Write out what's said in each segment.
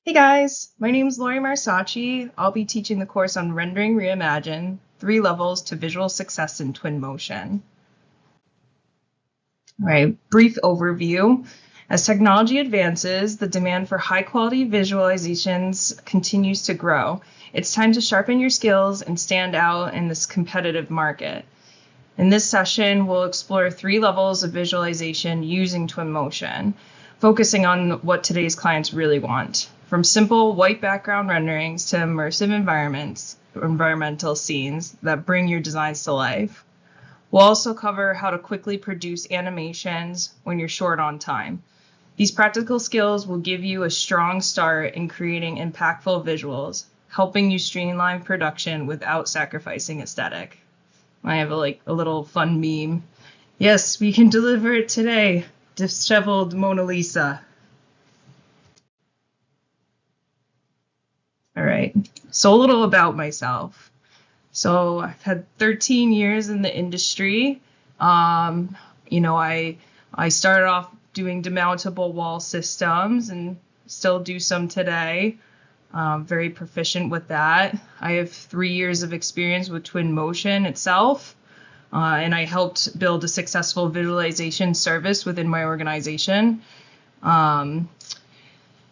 Hey guys, my name is Lory Marsocci. I'll be teaching the course on Rendering Reimagined, 3 levels to visual success in Twinmotion. All right, brief overview. As technology advances, the demand for high-quality visualizations continues to grow. It's time to sharpen your skills and stand out in this competitive market. In this session, we'll explore 3 levels of visualization using Twinmotion, focusing on what today's clients really want. From simple white background renderings to immersive environments, environmental scenes that bring your designs to life. We'll also cover how to quickly produce animations when you're short on time. These practical skills will give you a strong start in creating impactful visuals, helping you streamline production without sacrificing aesthetic. I have a little fun meme. Yes, we can deliver it today. Disheveled Mona Lisa. All right, so a little about myself. So I've had 13 years in the industry. I started off doing demountable wall systems and still do some today. Very proficient with that. I have 3 years of experience with Twinmotion itself, and I helped build a successful visualization service within my organization.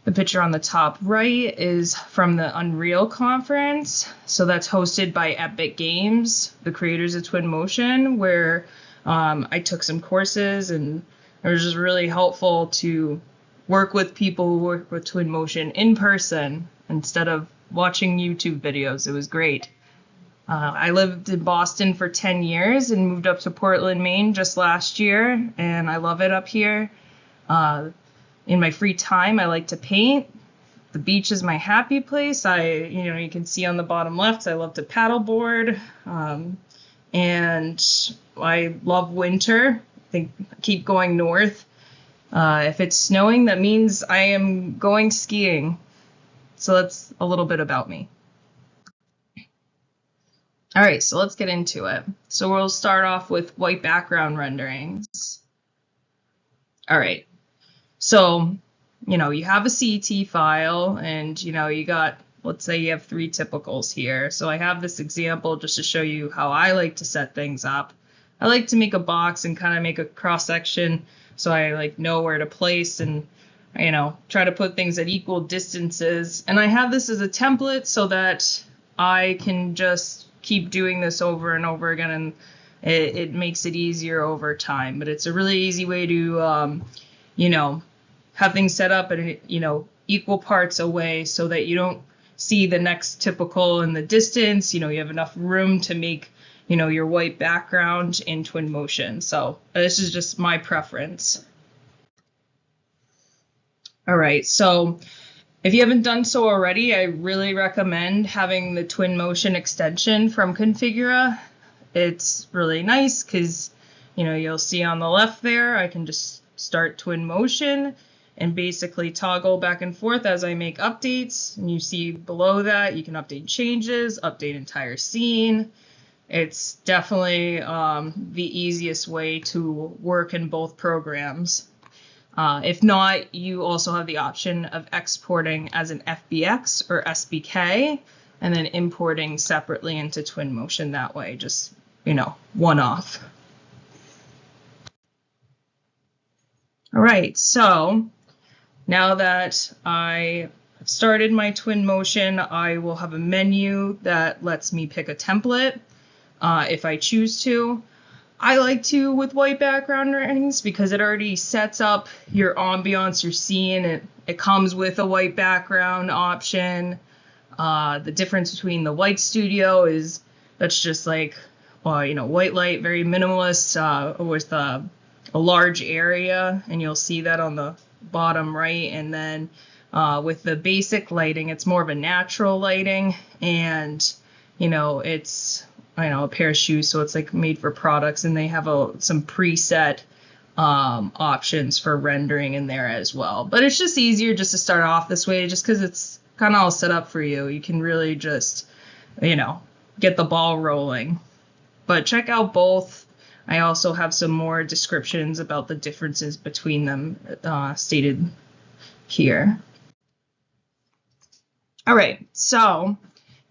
The picture on the top right is from the Unreal conference. So that's hosted by Epic Games, the creators of Twinmotion, where I took some courses, and it was just really helpful to work with people who work with Twinmotion in person instead of watching YouTube videos. It was great. I lived in Boston for 10 years and moved up to Portland, Maine just last year, and I love it up here. In my free time, I like to paint. The beach is my happy place. You can see on the bottom left, I love to paddleboard. And I love winter. Keep going north. If it's snowing, that means I am going skiing. So that's a little bit about me. All right, so let's get into it. So we'll start off with white background renderings. All right. So, you have a CET file and, let's say you have 3 typicals here. So I have this example just to show you how I like to set things up. I like to make a box and kind of make a cross section so I know where to place and, try to put things at equal distances. And I have this as a template so that I can just keep doing this over and over again, and it makes it easier over time. But it's a really easy way to, have things set up at, equal parts away so that you don't see the next typical in the distance. You have enough room to make, your white background in Twinmotion. So this is just my preference. All right, so if you haven't done so already, I really recommend having the Twinmotion extension from Configura. It's really nice because, you'll see on the left there, I can just start Twinmotion and basically toggle back and forth as I make updates. And you see below that, you can update changes, update entire scene. It's definitely the easiest way to work in both programs. If not, you also have the option of exporting as an FBX or SBK and then importing separately into Twinmotion that way, just, one off. All right, so now that I have started my Twinmotion, I will have a menu that lets me pick a template if I choose to. I like to with white background renderings because it already sets up your ambiance, your scene. It comes with a white background option. The difference between the White Studio is that's just white light, very minimalist with a large area, and you'll see that on the bottom right. And then with the basic lighting, it's more of a natural lighting, and it's a pair of shoes, so it's made for products, and they have some preset options for rendering in there as well. But it's just easier just to start off this way, just because it's kind of all set up for you. You can really just get the ball rolling. But check out both. I also have some more descriptions about the differences between them stated here. All right, so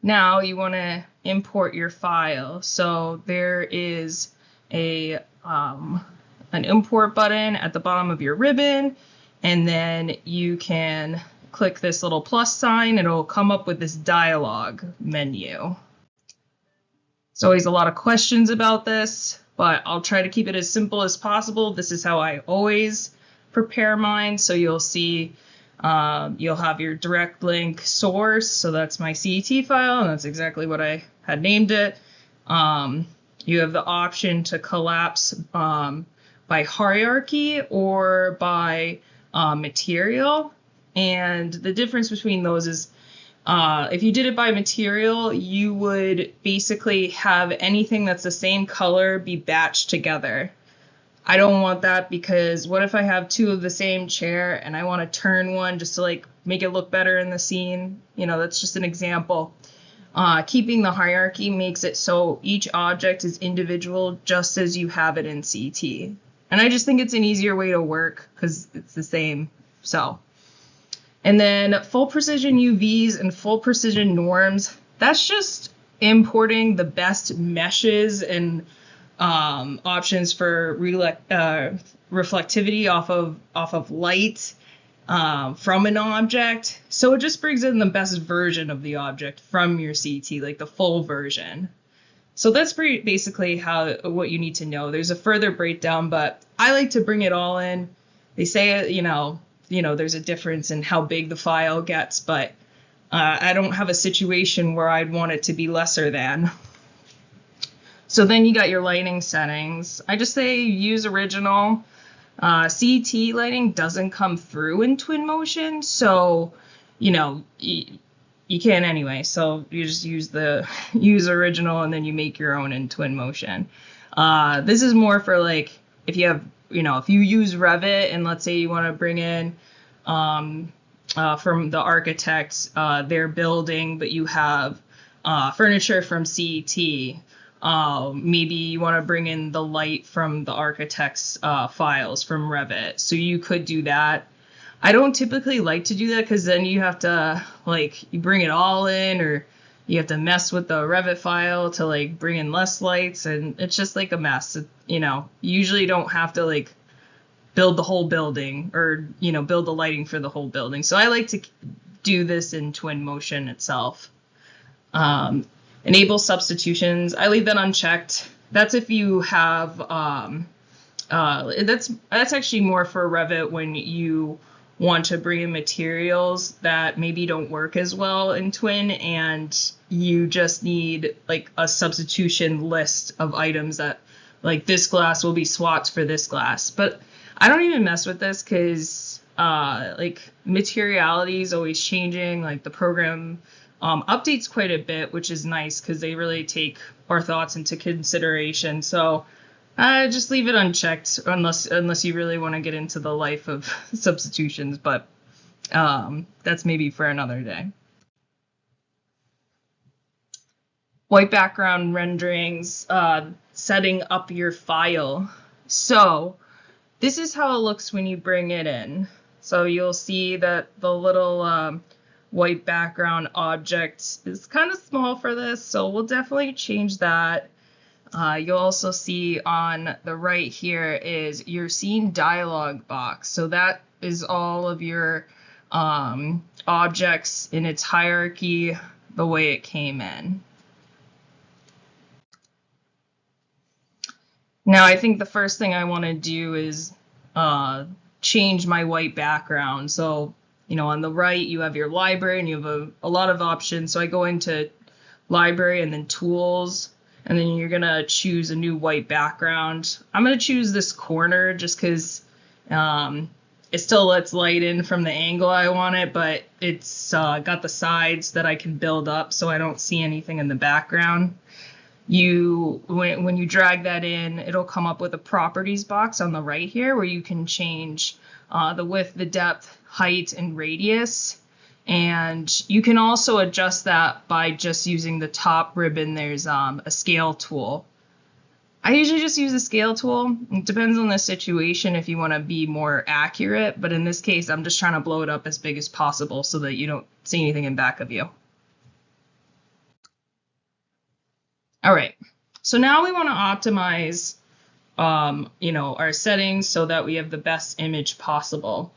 now you want to import your file. So there is a an import button at the bottom of your ribbon, and then you can click this little plus sign. It'll come up with this dialog menu. There's always a lot of questions about this, but I'll try to keep it as simple as possible. This is how I always prepare mine. So you'll see you'll have your direct link source. So that's my CET file, and that's exactly what I had named it. You have the option to collapse by hierarchy or by material. And the difference between those is if you did it by material, you would basically have anything that's the same color be batched together. I don't want that, because what if I have two of the same chair and I want to turn one just to like make it look better in the scene? You know, that's just an example. Keeping the hierarchy makes it so each object is individual just as you have it in CET. And I just think it's an easier way to work because it's the same. So. And then full precision UVs and full precision norms, that's just importing the best meshes and options for reflectivity off of light from an object. So it just brings in the best version of the object from your CET, like the full version. So that's basically what you need to know. There's a further breakdown, but I like to bring it all in. They say, you know, there's a difference in how big the file gets, but I don't have a situation where I'd want it to be lesser than. So then you got your lighting settings. I just say use original. CET lighting doesn't come through in Twinmotion, so you can anyway. So you just use original, and then you make your own in Twinmotion. This is more for like if you have if you use Revit and let's say you want to bring in from the architect their building, but you have furniture from CET. Maybe you want to bring in the light from the architect's files from Revit. So you could do that. I don't typically like to do that because then you have to you bring it all in, or you have to mess with the Revit file to bring in less lights, and it's just a mess. You usually don't have to build the whole building or build the lighting for the whole building. So I like to do this in Twinmotion itself. Enable substitutions. I leave that unchecked. That's if you have that's actually more for Revit when you want to bring in materials that maybe don't work as well in Twin, and you just need a substitution list of items that this glass will be swapped for this glass. But I don't even mess with this because materiality is always changing. The program updates quite a bit, which is nice because they really take our thoughts into consideration. So just leave it unchecked unless you really want to get into the life of substitutions, but that's maybe for another day. White background renderings, setting up your file. So this is how it looks when you bring it in. So you'll see that the little white background object is kind of small for this, so we'll definitely change that. You'll also see on the right here is your scene dialog box. So that is all of your objects in its hierarchy the way it came in. Now I think the first thing I want to do is change my white background. So on the right you have your library and you have a lot of options. So I go into library and then tools, and then you're gonna choose a new white background. I'm gonna choose this corner just because it still lets light in from the angle I want it, but it's got the sides that I can build up so I don't see anything in the background. When you drag that in, it'll come up with a properties box on the right here where you can change the width, the depth, height, and radius. And you can also adjust that by just using the top ribbon. There's a scale tool. I usually just use a scale tool. It depends on the situation if you want to be more accurate, but in this case, I'm just trying to blow it up as big as possible so that you don't see anything in back of you. All right, so now we want to optimize, our settings so that we have the best image possible.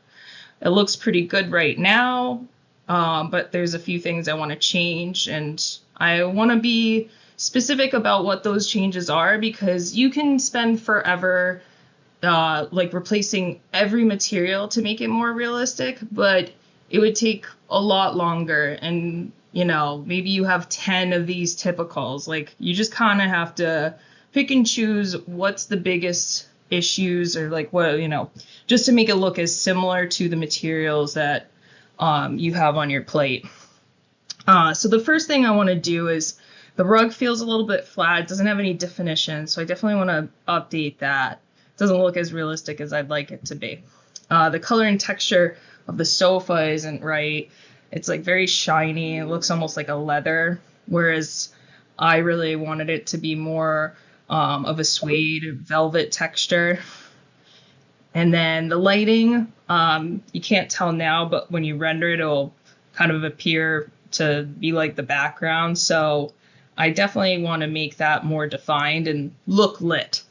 It looks pretty good right now, but there's a few things I want to change, and I want to be specific about what those changes are because you can spend forever replacing every material to make it more realistic, but it would take a lot longer. And maybe you have 10 of these typicals. Like, you just kind of have to pick and choose what's the biggest issues, or like what, just to make it look as similar to the materials that you have on your plate. So the first thing I want to do is, the rug feels a little bit flat. It doesn't have any definition, so I definitely want to update that. It doesn't look as realistic as I'd like it to be. The color and texture of the sofa isn't right. It's like very shiny. It looks almost like a leather, whereas I really wanted it to be more of a suede velvet texture. And then the lighting, you can't tell now, but when you render it, it'll kind of appear to be like the background. So I definitely want to make that more defined and look lit.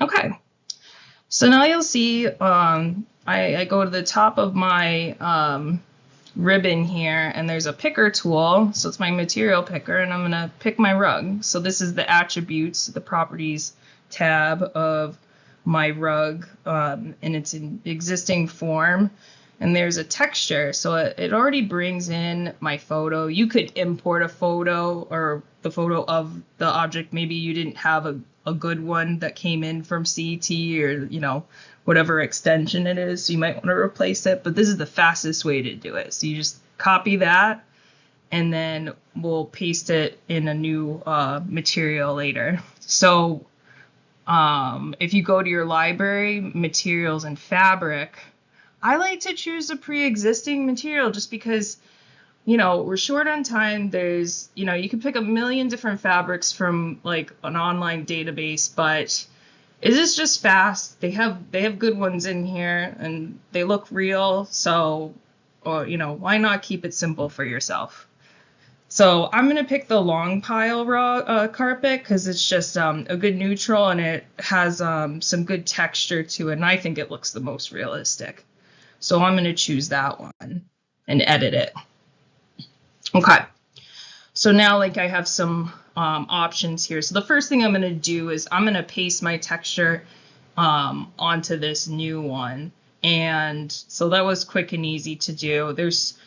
Okay, so now you'll see I go to the top of my ribbon here, and there's a picker tool. So it's my material picker, and I'm going to pick my rug. So this is the attributes, the properties tab of my rug, and it's in existing form. And there's a texture, so it already brings in my photo. You could import a photo or the photo of the object. Maybe you didn't have a good one that came in from CET or, whatever extension it is. So you might want to replace it, but this is the fastest way to do it. So you just copy that, and then we'll paste it in a new material later. So if you go to your library, materials and fabric, I like to choose a pre-existing material just because, we're short on time. There's, you can pick a million different fabrics from like an online database, but is this just fast? They have good ones in here and they look real. So, why not keep it simple for yourself? So I'm going to pick the long pile carpet because it's just a good neutral, and it has some good texture to it, and I think it looks the most realistic. So I'm going to choose that one and edit it. Okay. So now I have some options here. So the first thing I'm going to do is I'm going to paste my texture onto this new one. And so that was quick and easy to do. There's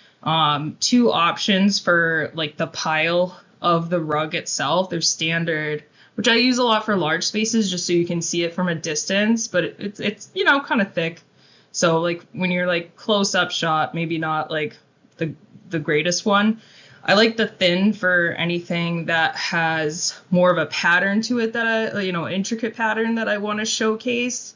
two options for like the pile of the rug itself. There's standard, which I use a lot for large spaces just so you can see it from a distance, but it's kind of thick. So like when you're like close up shot, maybe not like the greatest one. I like the thin for anything that has more of a pattern to it that intricate pattern that I want to showcase.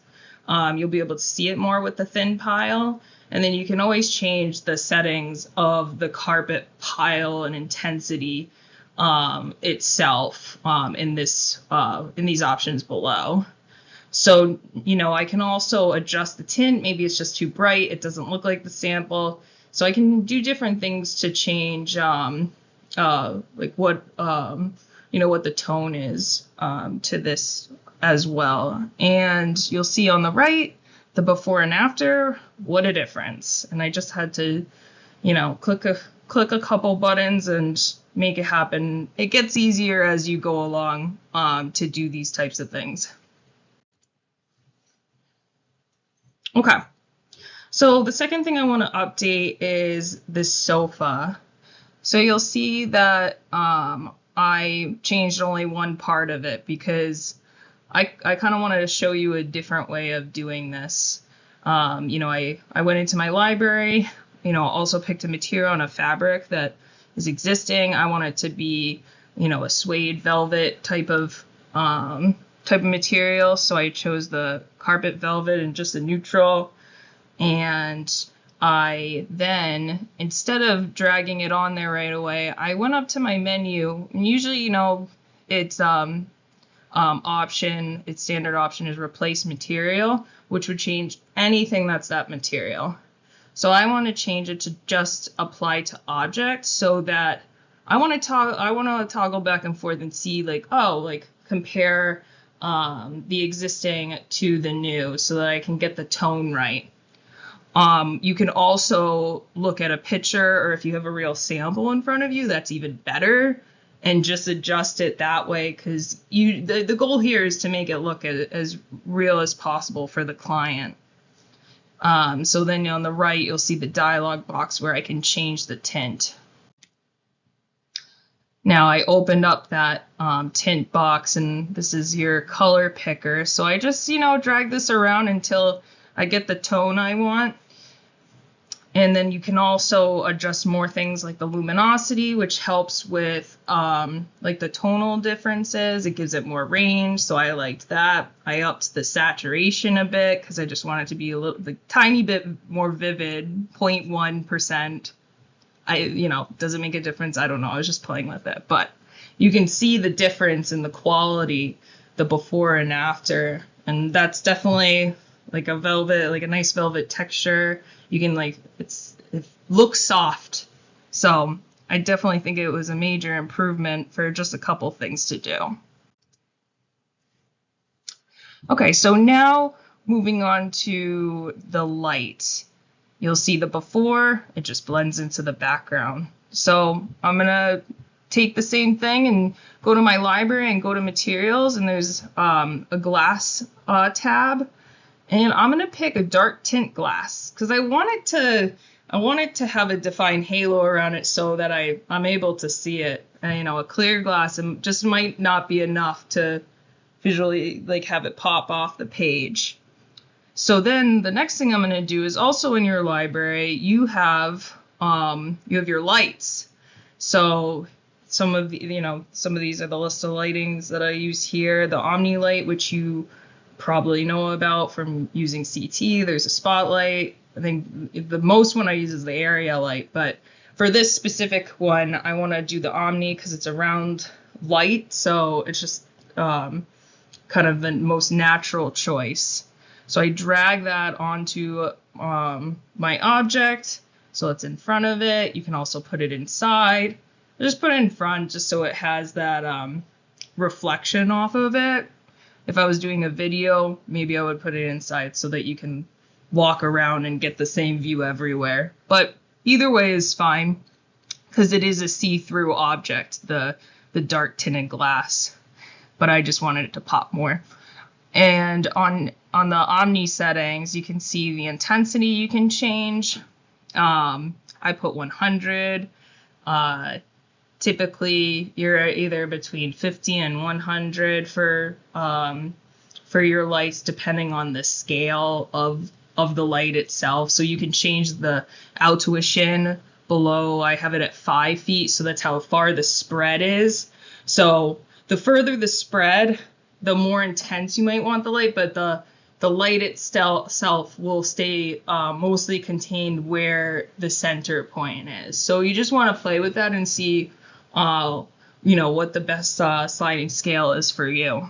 You'll be able to see it more with the thin pile. And then you can always change the settings of the carpet pile and intensity itself in these options below. So, I can also adjust the tint. Maybe it's just too bright. It doesn't look like the sample. So I can do different things to change what the tone is to this as well. And you'll see on the right, the before and after, what a difference. And I just had to, click a couple buttons and make it happen. It gets easier as you go along to do these types of things. Okay, so the second thing I want to update is this sofa. So you'll see that I changed only one part of it because I kind of wanted to show you a different way of doing this. I went into my library, also picked a material and a fabric that is existing. I want it to be, a suede velvet type of material. So I chose the carpet velvet and just a neutral. And I then, instead of dragging it on there right away, I went up to my menu, and usually, you know, it's its standard option is replace material, which would change anything that's that material. So I want to change it to just apply to object, so that I want to toggle back and forth and see, like, oh, like compare the existing to the new, so that I can get the tone right. You can also look at a picture, or if you have a real sample in front of you, that's even better, and just adjust it that way, because the goal here is to make it look as real as possible for the client. So then on the right, you'll see the dialog box where I can change the tint. Now I opened up that tint box, and this is your color picker. So I just, you know, drag this around until I get the tone I want. And then you can also adjust more things like the luminosity, which helps with like the tonal differences. It gives it more range, so I liked that. I upped the saturation a bit because I just want it to be a tiny bit more vivid, 0.1%. Does it make a difference? I don't know. I was just playing with it. But you can see the difference in the quality, the before and after. And that's definitely like a velvet, like a nice velvet texture. You can it looks soft. So I definitely think it was a major improvement for just a couple things to do. Okay, so now moving on to the light. You'll see the before, it just blends into the background. So I'm gonna take the same thing and go to my library and go to materials, and there's a glass tab. And I'm gonna pick a dark tint glass because I want it to have a defined halo around it, so that I'm able to see it. And, a clear glass just might not be enough to visually have it pop off the page. So then the next thing I'm gonna do is, also in your library, you have your lights. So some of these are the list of lightings that I use here. The Omni light, which you probably know about from using CT. There's a spotlight. I think the most one I use is the area light, but for this specific one, I want to do the Omni because it's a round light, so it's just kind of the most natural choice. So I drag that onto my object, so it's in front of it. You can also put it inside. I just put it in front just so it has that reflection off of it. If I was doing a video, maybe I would put it inside so that you can walk around and get the same view everywhere. But either way is fine because it is a see-through object, the dark tinted glass. But I just wanted it to pop more. And on the Omni settings, you can see the intensity you can change. I put 100. Typically, you're either between 50 and 100 for your lights, depending on the scale of the light itself. So you can change the outtuition below. I have it at 5 feet, so that's how far the spread is. So the further the spread, the more intense you might want the light, but the light itself will stay mostly contained where the center point is. So you just want to play with that and see what the best sliding scale is for you.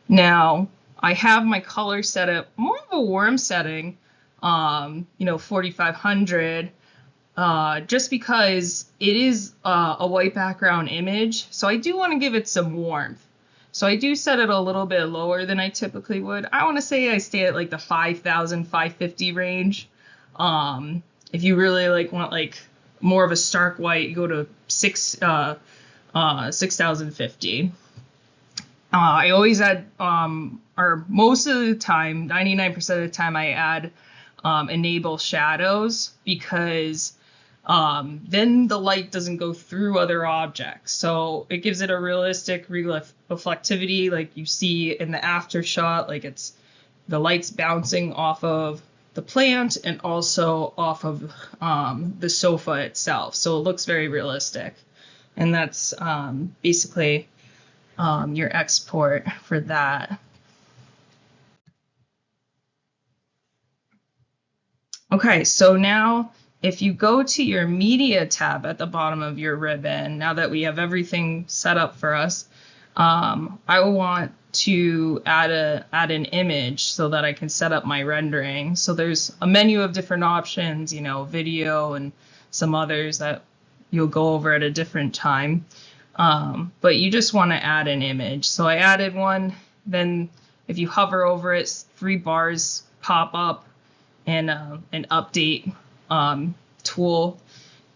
Now, I have my color set at more of a warm setting, 4500, just because it is a white background image. So I do want to give it some warmth. So I do set it a little bit lower than I typically would. I want to say I stay at the 5,000, 550 range. If you really want more of a stark white, you go to 6,050. I always add, or most of the time, 99% of the time, I add enable shadows, because then the light doesn't go through other objects. So it gives it a realistic reflectivity, like you see in the after shot, it's the light's bouncing off of the plant and also off of the sofa itself. So it looks very realistic. And that's basically your export for that. Okay, so now if you go to your media tab at the bottom of your ribbon, now that we have everything set up for us, I will want to add an image so that I can set up my rendering. So there's a menu of different options, you know, video and some others that you'll go over at a different time. But you just want to add an image. So I added one, then if you hover over it, 3 bars pop up and an update tool.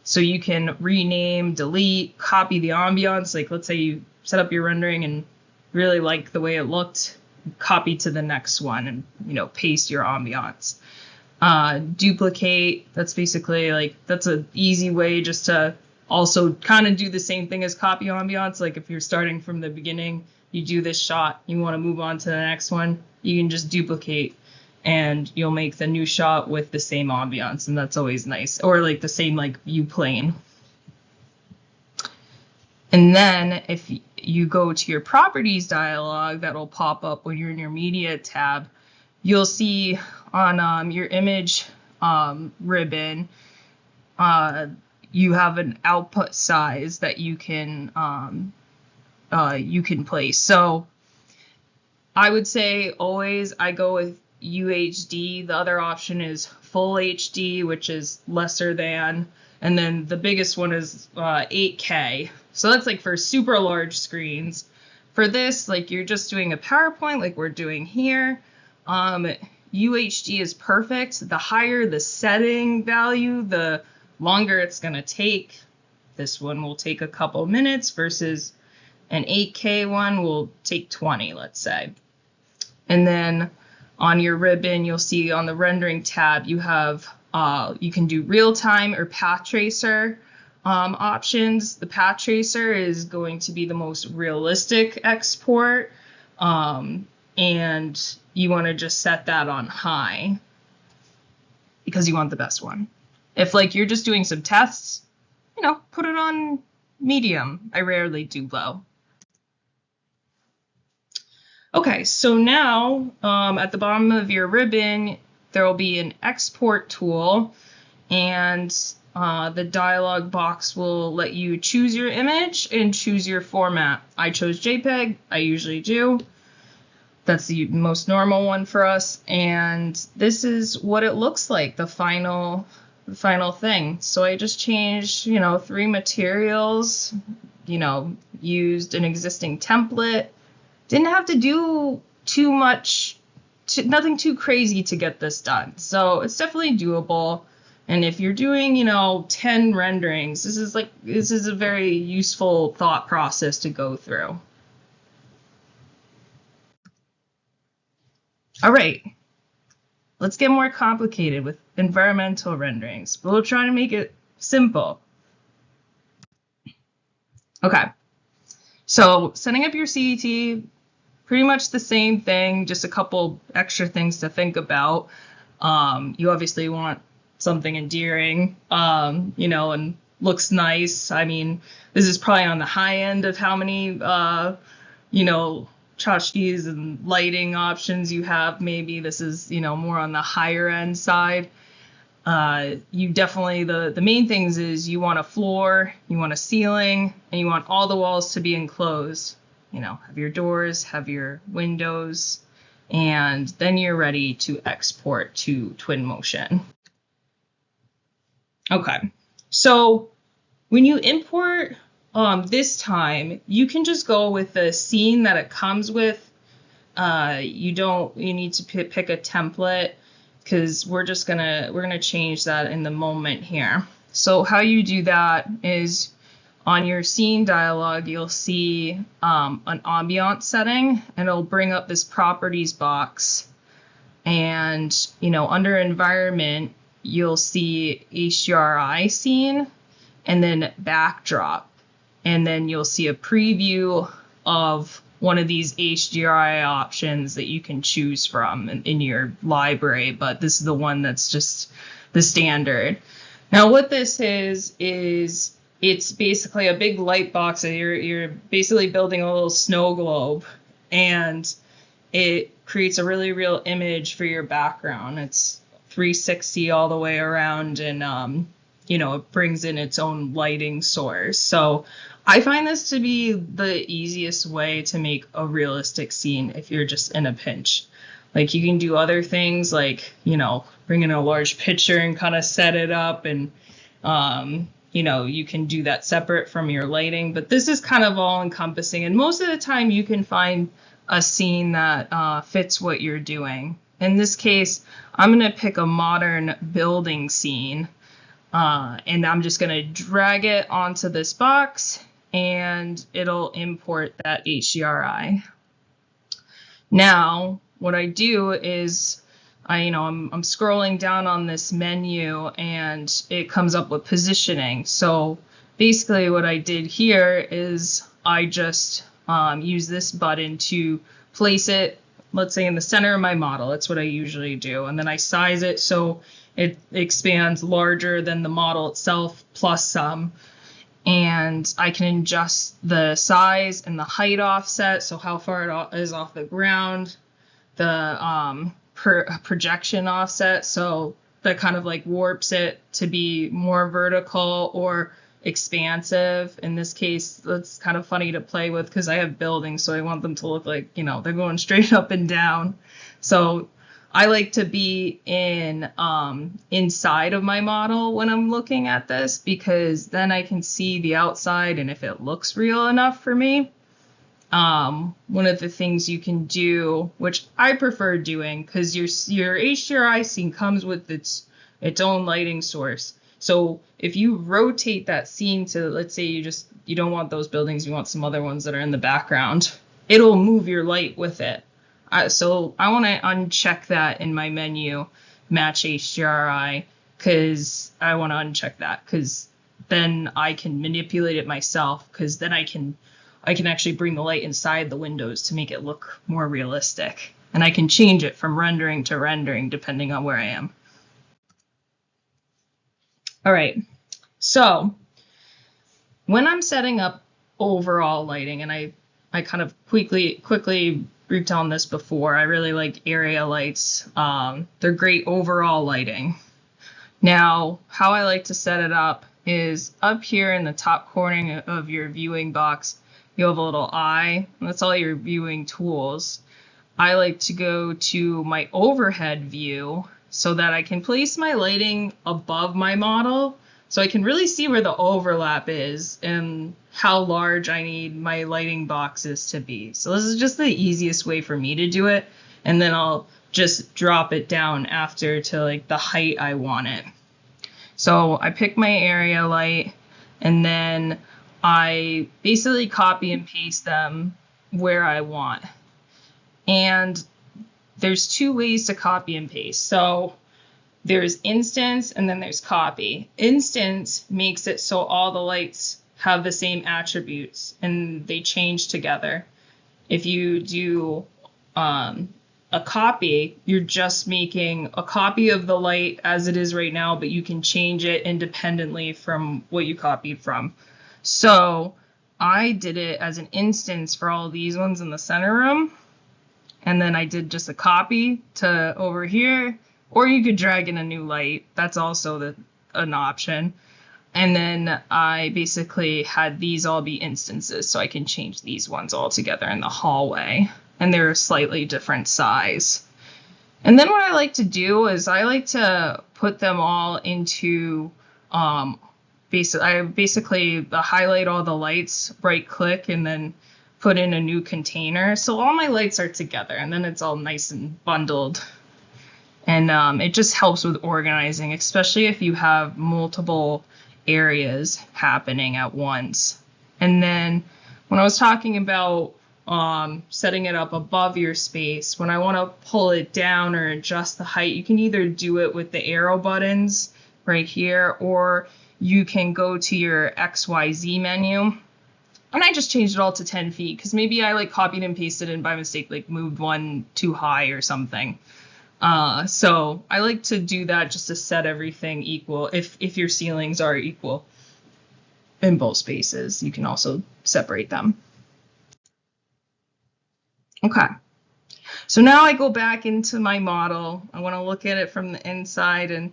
So you can rename, delete, copy the ambiance. Like let's say you set up your rendering and really like the way it looked, copy to the next one and, you know, paste your ambiance. Duplicate, that's basically like, that's an easy way just to also kind of do the same thing as copy ambiance. Like if you're starting from the beginning, you do this shot, you want to move on to the next one, you can just duplicate and you'll make the new shot with the same ambiance, and that's always nice. Or like the same like view plane. And then if you go to your properties dialog that'll pop up when you're in your media tab, you'll see on your image ribbon, you have an output size that you can place. So I would say always I go with UHD. The other option is full HD, which is lesser than, and then the biggest one is 8K. So that's like for super large screens. For this, like you're just doing a PowerPoint like we're doing here, UHD is perfect. The higher the setting value, the longer it's going to take. This one will take a couple minutes versus an 8K one will take 20, let's say. And then on your ribbon, you'll see on the rendering tab, you have, you can do real-time or path tracer options. The path tracer is going to be the most realistic export. And you want to just set that on high because you want the best one. If like you're just doing some tests, you know, put it on medium. I rarely do low. Okay, so now at the bottom of your ribbon, there will be an export tool, and the dialog box will let you choose your image and choose your format. I chose JPEG, I usually do. That's the most normal one for us, and this is what it looks like, the final thing. So I just changed, you know, 3 materials, you know, used an existing template. Didn't have to do too much, nothing too crazy to get this done. So it's definitely doable. And if you're doing, you know, 10 renderings, this is a very useful thought process to go through. All right, let's get more complicated with environmental renderings, but we'll try to make it simple. Okay, so setting up your CET, pretty much the same thing, just a couple extra things to think about. You obviously want something endearing, you know, and looks nice. I mean, this is probably on the high end of how many, you know, tchotchkes and lighting options you have. Maybe this is, you know, more on the higher end side. You definitely, the main things is you want a floor, you want a ceiling, and you want all the walls to be enclosed. You know, have your doors, have your windows, and then you're ready to export to Twinmotion. Okay, so when you import this time, you can just go with the scene that it comes with. You need to pick a template because we're gonna change that in the moment here. So how you do that is on your scene dialog, you'll see an ambiance setting, and it'll bring up this properties box. And, you know, under environment, you'll see HDRI scene and then backdrop. And then you'll see a preview of one of these HDRI options that you can choose from in your library, but this is the one that's just the standard. Now what this is it's basically a big light box that you're basically building a little snow globe, and it creates a really real image for your background. It's 360 all the way around, and you know, it brings in its own lighting source. So I find this to be the easiest way to make a realistic scene if you're just in a pinch. Like, you can do other things like, you know, bring in a large picture and kind of set it up, and you know, you can do that separate from your lighting, but this is kind of all encompassing. And most of the time you can find a scene that fits what you're doing. In this case, I'm going to pick a modern building scene, and I'm just going to drag it onto this box, and it'll import that HDRI. Now, what I do is I'm scrolling down on this menu, and it comes up with positioning. So basically what I did here is I just use this button to place it, let's say, in the center of my model. That's what I usually do. And then I size it so it expands larger than the model itself plus some. And I can adjust the size and the height offset, so how far it is off the ground, the projection offset, so that kind of like warps it to be more vertical or expansive. In this case, that's kind of funny to play with because I have buildings, so I want them to look like, you know, they're going straight up and down. So I like to be in inside of my model when I'm looking at this, because then I can see the outside, and if it looks real enough for me. One of the things you can do, which I prefer doing, because your HDRI scene comes with its own lighting source. So if you rotate that scene to, let's say you don't want those buildings, you want some other ones that are in the background, it'll move your light with it. So I want to uncheck that in my menu, match HDRI, because I want to uncheck that, because then I can manipulate it myself, because then I can actually bring the light inside the windows to make it look more realistic. And I can change it from rendering to rendering depending on where I am. All right, so when I'm setting up overall lighting, and I kind of quickly briefed on this before, I really like area lights. They're great overall lighting. Now, how I like to set it up is up here in the top corner of your viewing box, you have a little eye, and that's all your viewing tools. I like to go to my overhead view so that I can place my lighting above my model, so I can really see where the overlap is and how large I need my lighting boxes to be. So this is just the easiest way for me to do it, and then I'll just drop it down after to like the height I want it. So I pick my area light, and then I basically copy and paste them where I want. And there's two ways to copy and paste. So there's instance, and then there's copy. Instance makes it so all the lights have the same attributes and they change together. If you do a copy, you're just making a copy of the light as it is right now, but you can change it independently from what you copied from. So I did it as an instance for all these ones in the center room, and then I did just a copy to over here, or you could drag in a new light. That's also an option. And then I basically had these all be instances, so I can change these ones all together in the hallway, and they're a slightly different size. And then what I like to do is I like to put them all into I basically highlight all the lights, right click, and then put in a new container. So all my lights are together, and then it's all nice and bundled. And it just helps with organizing, especially if you have multiple areas happening at once. And then when I was talking about setting it up above your space, when I want to pull it down or adjust the height, you can either do it with the arrow buttons right here, or you can go to your XYZ menu. And I just changed it all to 10 feet because maybe I like copied and pasted and by mistake like moved one too high or something. So I like to do that just to set everything equal. If your ceilings are equal in both spaces, you can also separate them. Okay. So now I go back into my model. I want to look at it from the inside and,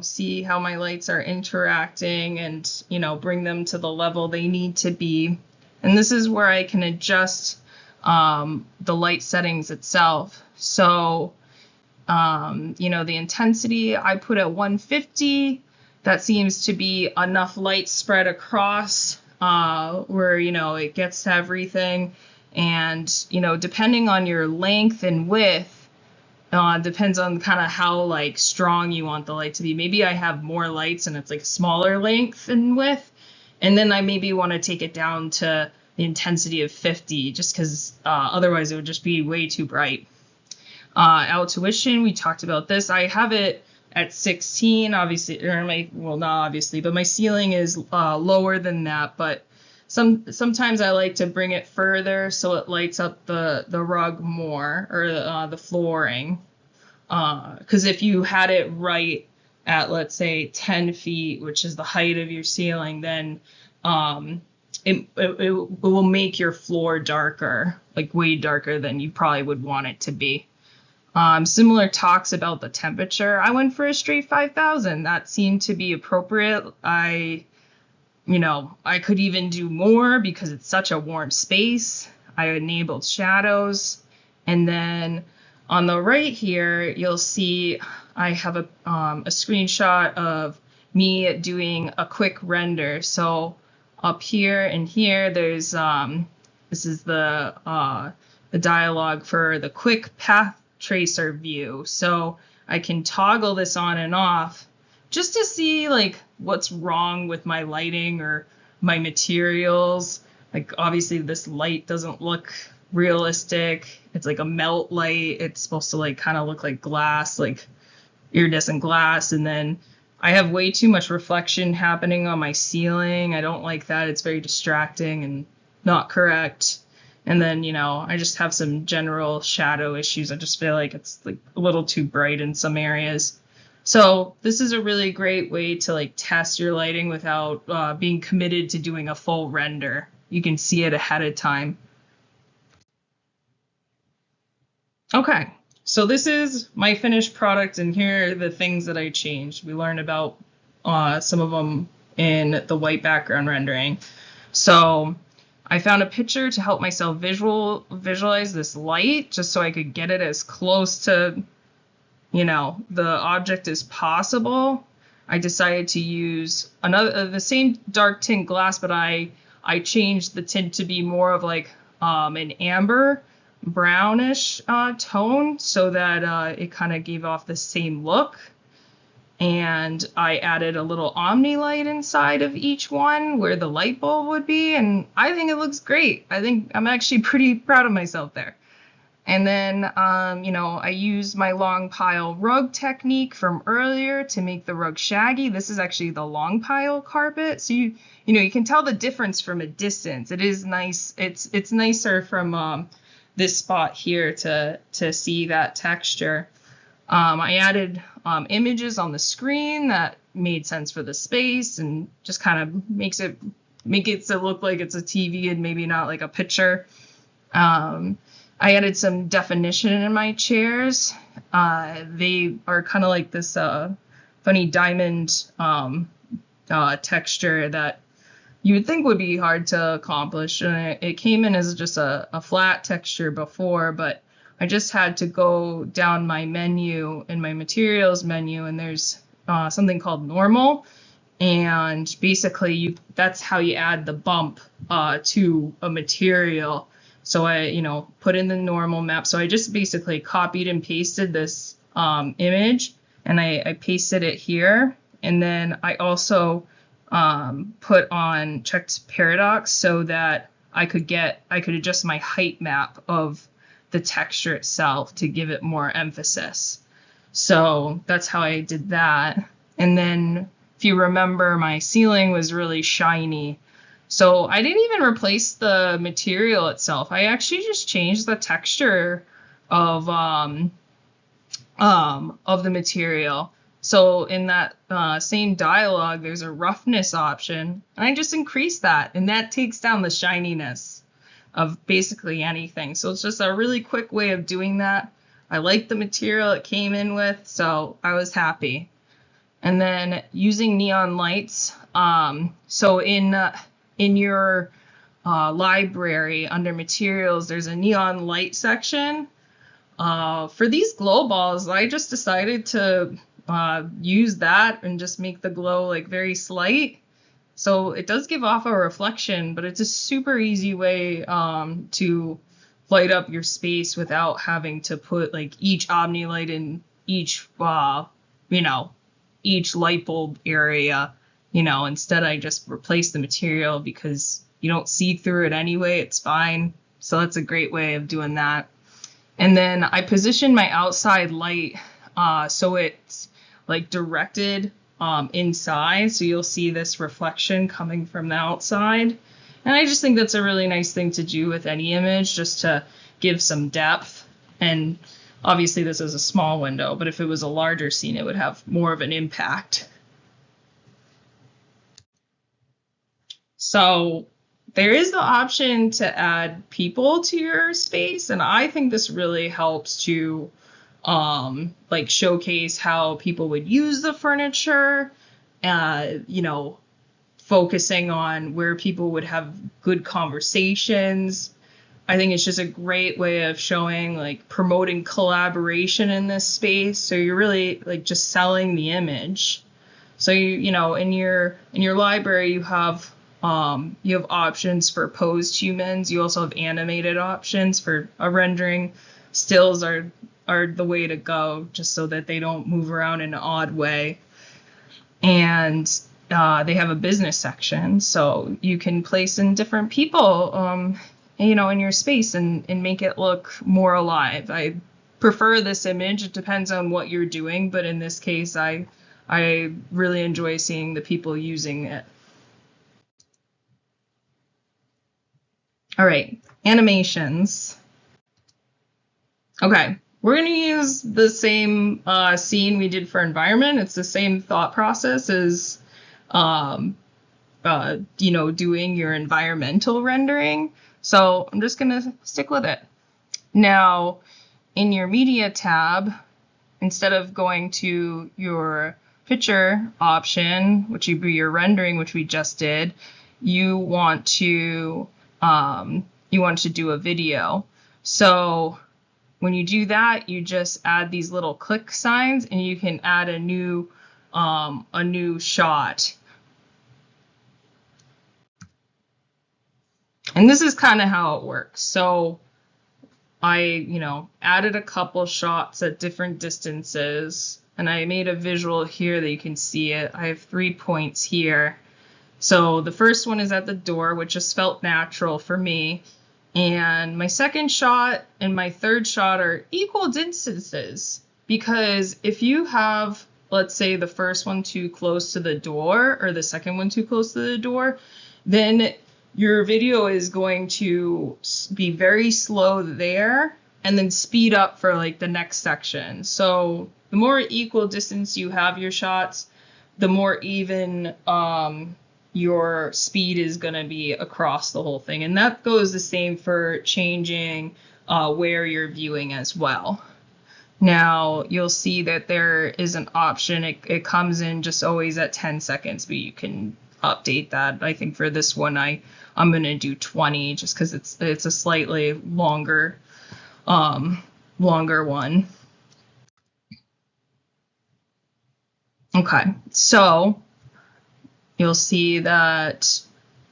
see how my lights are interacting and, bring them to the level they need to be. And this is where I can adjust the light settings itself. So, the intensity I put at 150. That seems to be enough light spread across where, it gets to everything. And, depending on your length and width, depends on kind of how like strong you want the light to be. Maybe I have more lights and it's like smaller length and width. And then I maybe want to take it down to the intensity of 50 just because otherwise it would just be way too bright. Tuition, we talked about this. I have it at 16, obviously, or not obviously, but my ceiling is lower than that. But sometimes I like to bring it further so it lights up the rug more, or the flooring. Because if you had it right at, let's say, 10 feet, which is the height of your ceiling, then it will make your floor darker, like way darker than you probably would want it to be. Similar talks about the temperature. I went for a straight 5,000. That seemed to be appropriate. I could even do more because it's such a warm space. I enabled shadows. And then on the right here, you'll see I have a screenshot of me doing a quick render. So up here and here, there's this is the dialog for the quick path tracer view. So I can toggle this on and off just to see like what's wrong with my lighting or my materials. Like obviously this light doesn't look realistic. It's like a melt light. It's supposed to like kind of look like glass, like iridescent glass. And then I have way too much reflection happening on my ceiling. I don't like that. It's very distracting and not correct. And then, I just have some general shadow issues. I just feel like it's like a little too bright in some areas. So this is a really great way to like test your lighting without being committed to doing a full render. You can see it ahead of time. Okay, so this is my finished product, and here are the things that I changed. We learned about some of them in the white background rendering. So I found a picture to help myself visualize this light, just so I could get it as close to, the object as possible. I decided to use the same dark tint glass, but I changed the tint to be more of like an amber brownish tone, so that it kind of gave off the same look. And I added a little Omni light inside of each one where the light bulb would be, and I think it looks great. I think I'm actually pretty proud of myself there. And then, I used my long pile rug technique from earlier to make the rug shaggy. This is actually the long pile carpet, so you can tell the difference from a distance. It is nice. It's nicer from this spot here to see that texture. I added images on the screen that made sense for the space and just kind of make it to look like it's a TV and maybe not like a picture. I added some definition in my chairs. They are kind of like this funny diamond texture that you would think would be hard to accomplish. And it came in as just a flat texture before, but I just had to go down my menu in my materials menu, and there's something called normal. And basically that's how you add the bump to a material. So I, put in the normal map. So I just basically copied and pasted this image, and I pasted it here. And then I also checked paradox so that I could adjust my height map of the texture itself to give it more emphasis. So that's how I did that. And then if you remember, my ceiling was really shiny. So I didn't even replace the material itself. I actually just changed the texture of the material. So in that same dialog, there's a roughness option, and I just increased that, and that takes down the shininess. of basically anything. So it's just a really quick way of doing that. I like the material it came in with, so I was happy. And then using neon lights. So in your library under materials, there's a neon light section. For these glow balls, I just decided to use that and just make the glow like very slight. So it does give off a reflection, but it's a super easy way to light up your space without having to put like each Omni light in each, each light bulb area. Instead I just replace the material because you don't see through it anyway. It's fine. So that's a great way of doing that. And then I position my outside light so it's like directed inside. So you'll see this reflection coming from the outside. And I just think that's a really nice thing to do with any image, just to give some depth. And obviously this is a small window, but if it was a larger scene, it would have more of an impact. So there is the option to add people to your space, and I think this really helps to like showcase how people would use the furniture, focusing on where people would have good conversations. I think it's just a great way of showing, like, promoting collaboration in this space. So you're really like just selling the image. So in your library you have options for posed humans. You also have animated options for rendering. Stills are the way to go, just so that they don't move around in an odd way. And they have a business section, so you can place in different people, in your space and make it look more alive. I prefer this image. It depends on what you're doing, but in this case, I really enjoy seeing the people using it. All right, animations. Okay, we're going to use the same scene we did for environment. It's the same thought process as, doing your environmental rendering. So I'm just going to stick with it. Now, in your media tab, instead of going to your picture option, which would be your rendering, which we just did, you want to do a video. So when you do that, you just add these little click signs, and you can add a new shot. And this is kind of how it works. So I, added a couple shots at different distances, and I made a visual here that you can see it. I have 3 points here. So the first one is at the door, which just felt natural for me. And my second shot and my third shot are equal distances, because if you have, let's say, the first one too close to the door or the second one too close to the door, then your video is going to be very slow there and then speed up for like the next section. So the more equal distance you have your shots, the more even your speed is going to be across the whole thing. And that goes the same for changing where you're viewing as well. Now you'll see that there is an option. It comes in just always at 10 seconds, but you can update that. I think for this one, I'm going to do 20 just because it's a slightly longer one. Okay, so you'll see that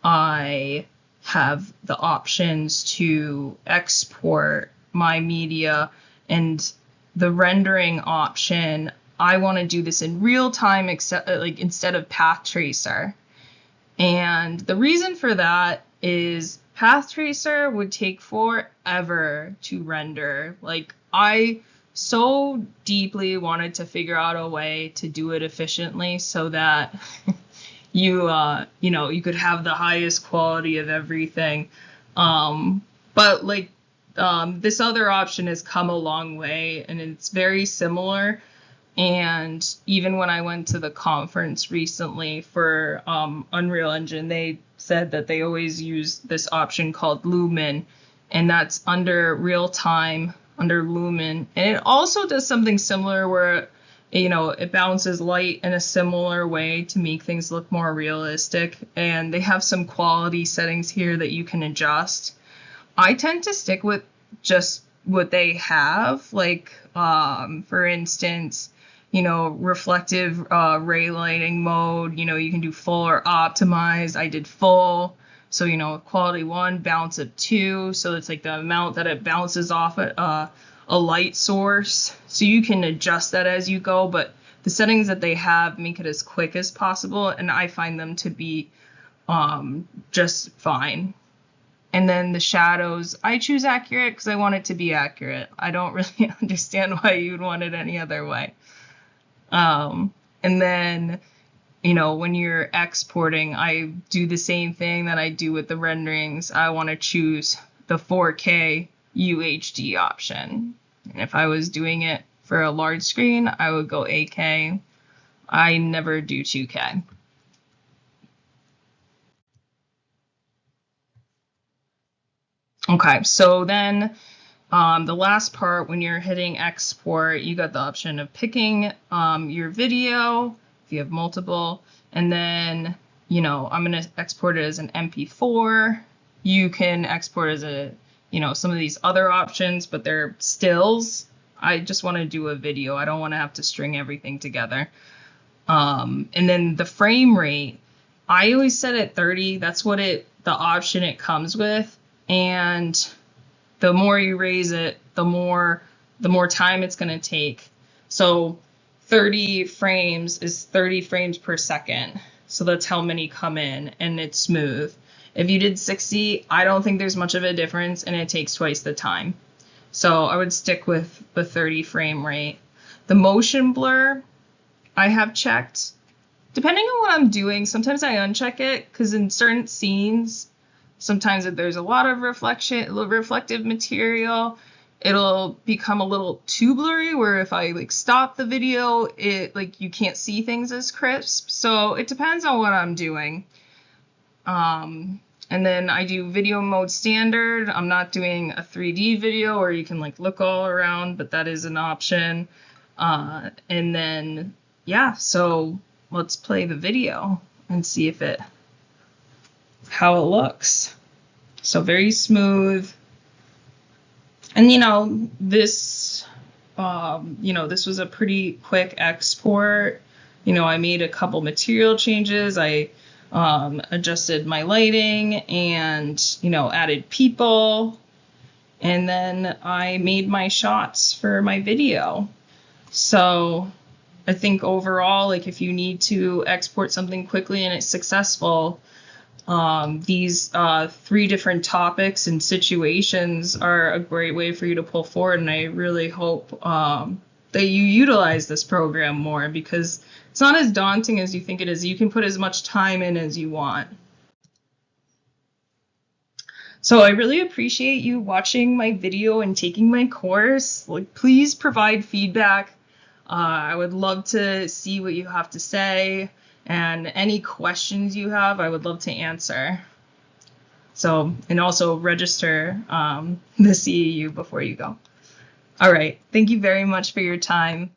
I have the options to export my media, and the rendering option, I want to do this in real time instead of path tracer. And the reason for that is path tracer would take forever to render. Like, I so deeply wanted to figure out a way to do it efficiently so that you could have the highest quality of everything. But this other option has come a long way, and it's very similar. And even when I went to the conference recently for Unreal Engine, they said that they always use this option called Lumen, and that's under real time, under Lumen. And it also does something similar where, you know, it balances light in a similar way to make things look more realistic. And they have some quality settings here that you can adjust. I tend to stick with just what they have, like, for instance, you know, reflective ray lighting mode, you know, you can do full or optimized. I did full. So, you know, quality 1, balance of 2. So it's like the amount that it bounces off a light source. So you can adjust that as you go, but the settings that they have make it as quick as possible. And I find them to be just fine. And then the shadows, I choose accurate because I want it to be accurate. I don't really understand why you'd want it any other way. And then, you know, when you're exporting, I do the same thing that I do with the renderings. I want to choose the 4K UHD option. And if I was doing it for a large screen, I would go 8K. I never do 2K. Okay, so then the last part, when you're hitting export, you got the option of picking your video, if you have multiple, and then, you know, I'm going to export it as an MP4. You can export as a, you know, some of these other options, but they're stills. I just want to do a video. I don't want to have to string everything together. And then the frame rate, I always set it 30. That's what the option it comes with. And the more you raise it, the more time it's going to take. So 30 frames is 30 frames per second. So that's how many come in, and it's smooth. If you did 60, I don't think there's much of a difference, and it takes twice the time. So I would stick with the 30 frame rate. The motion blur, I have checked. Depending on what I'm doing, sometimes I uncheck it, because in certain scenes, sometimes if there's a lot of reflective material, it'll become a little too blurry, where if I like stop the video, it like you can't see things as crisp. So it depends on what I'm doing. And then I do video mode standard. I'm not doing a 3D video where you can like look all around, but that is an option. And then, yeah, so let's play the video and see how it looks. So very smooth. And, you know, this was a pretty quick export. You know, I made a couple material changes. I adjusted my lighting and, you know, added people. And then I made my shots for my video. So I think overall, like if you need to export something quickly and it's successful, these 3 different topics and situations are a great way for you to pull forward. And I really hope that you utilize this program more, because it's not as daunting as you think it is. You can put as much time in as you want. So I really appreciate you watching my video and taking my course. Like, please provide feedback. I would love to see what you have to say, and any questions you have, I would love to answer. So, and also register the CEU before you go. All right. Thank you very much for your time.